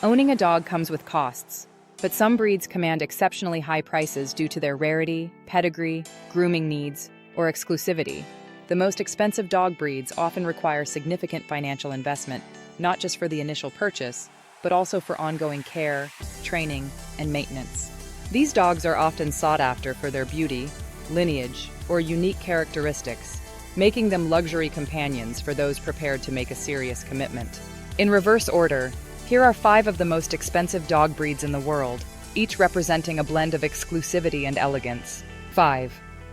Owning a dog comes with costs, but some breeds command exceptionally high prices due to their rarity, pedigree, grooming needs, or exclusivity. The most expensive dog breeds often require significant financial investment, not just for the initial purchase, but also for ongoing care, training, and maintenance. These dogs are often sought after for their beauty, lineage, or unique characteristics, making them luxury companions for those prepared to make a serious commitment. In reverse order, here are 5 of the most expensive dog breeds in the world, each representing a blend of exclusivity and elegance. 5.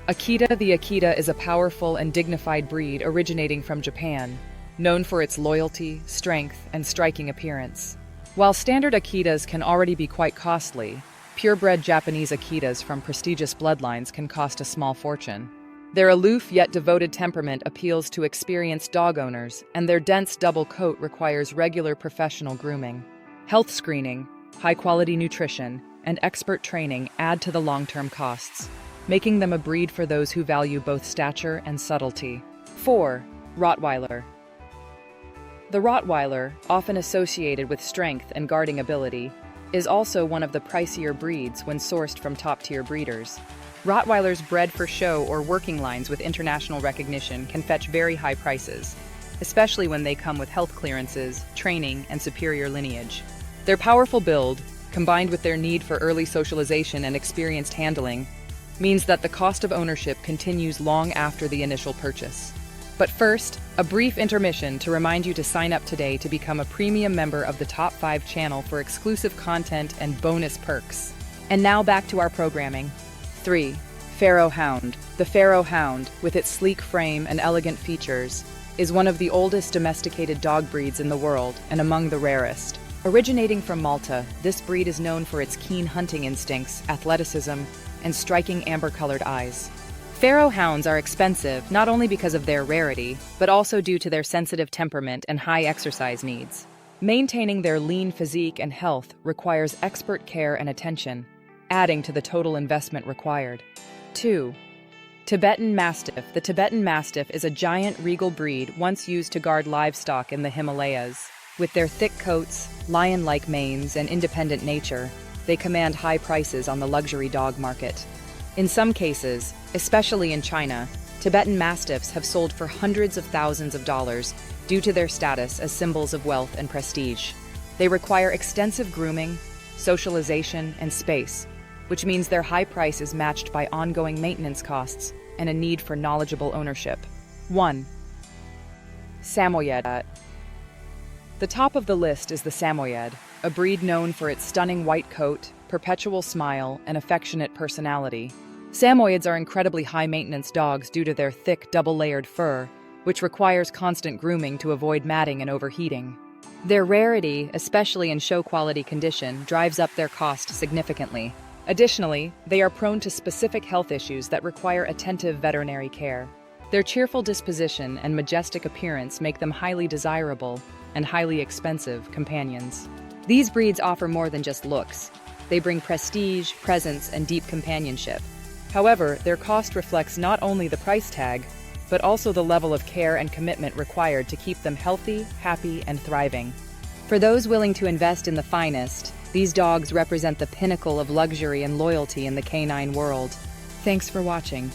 Akita. The Akita is a powerful and dignified breed originating from Japan, known for its loyalty, strength, and striking appearance. While standard Akitas can already be quite costly, purebred Japanese Akitas from prestigious bloodlines can cost a small fortune. Their aloof yet devoted temperament appeals to experienced dog owners, and their dense double coat requires regular professional grooming. Health screening, high-quality nutrition, and expert training add to the long-term costs, making them a breed for those who value both stature and subtlety. 4. Rottweiler. The Rottweiler, often associated with strength and guarding ability, is also one of the pricier breeds when sourced from top-tier breeders. Rottweilers bred for show or working lines with international recognition can fetch very high prices, especially when they come with health clearances, training, and superior lineage. Their powerful build, combined with their need for early socialization and experienced handling, means that the cost of ownership continues long after the initial purchase. But first, a brief intermission to remind you to sign up today to become a premium member of the Top 5 channel for exclusive content and bonus perks. And now back to our programming. 3. Pharaoh Hound. The Pharaoh Hound, with its sleek frame and elegant features, is one of the oldest domesticated dog breeds in the world and among the rarest. Originating from Malta, this breed is known for its keen hunting instincts, athleticism, and striking amber-colored eyes. Pharaoh Hounds are expensive not only because of their rarity, but also due to their sensitive temperament and high exercise needs. Maintaining their lean physique and health requires expert care and attention, adding to the total investment required. 2. Tibetan Mastiff. The Tibetan Mastiff is a giant regal breed once used to guard livestock in the Himalayas. With their thick coats, lion-like manes, and independent nature, they command high prices on the luxury dog market. In some cases, especially in China, Tibetan Mastiffs have sold for hundreds of thousands of dollars due to their status as symbols of wealth and prestige. They require extensive grooming, socialization, and space, which means their high price is matched by ongoing maintenance costs and a need for knowledgeable ownership. 1. Samoyed. The top of the list is the Samoyed, a breed known for its stunning white coat, perpetual smile, and affectionate personality. Samoyeds are incredibly high-maintenance dogs due to their thick, double-layered fur, which requires constant grooming to avoid matting and overheating. Their rarity, especially in show-quality condition, drives up their cost significantly. Additionally, they are prone to specific health issues that require attentive veterinary care. Their cheerful disposition and majestic appearance make them highly desirable and highly expensive companions. These breeds offer more than just looks. They bring prestige, presence, and deep companionship. However, their cost reflects not only the price tag, but also the level of care and commitment required to keep them healthy, happy, and thriving. For those willing to invest in the finest, these dogs represent the pinnacle of luxury and loyalty in the canine world. Thanks for watching.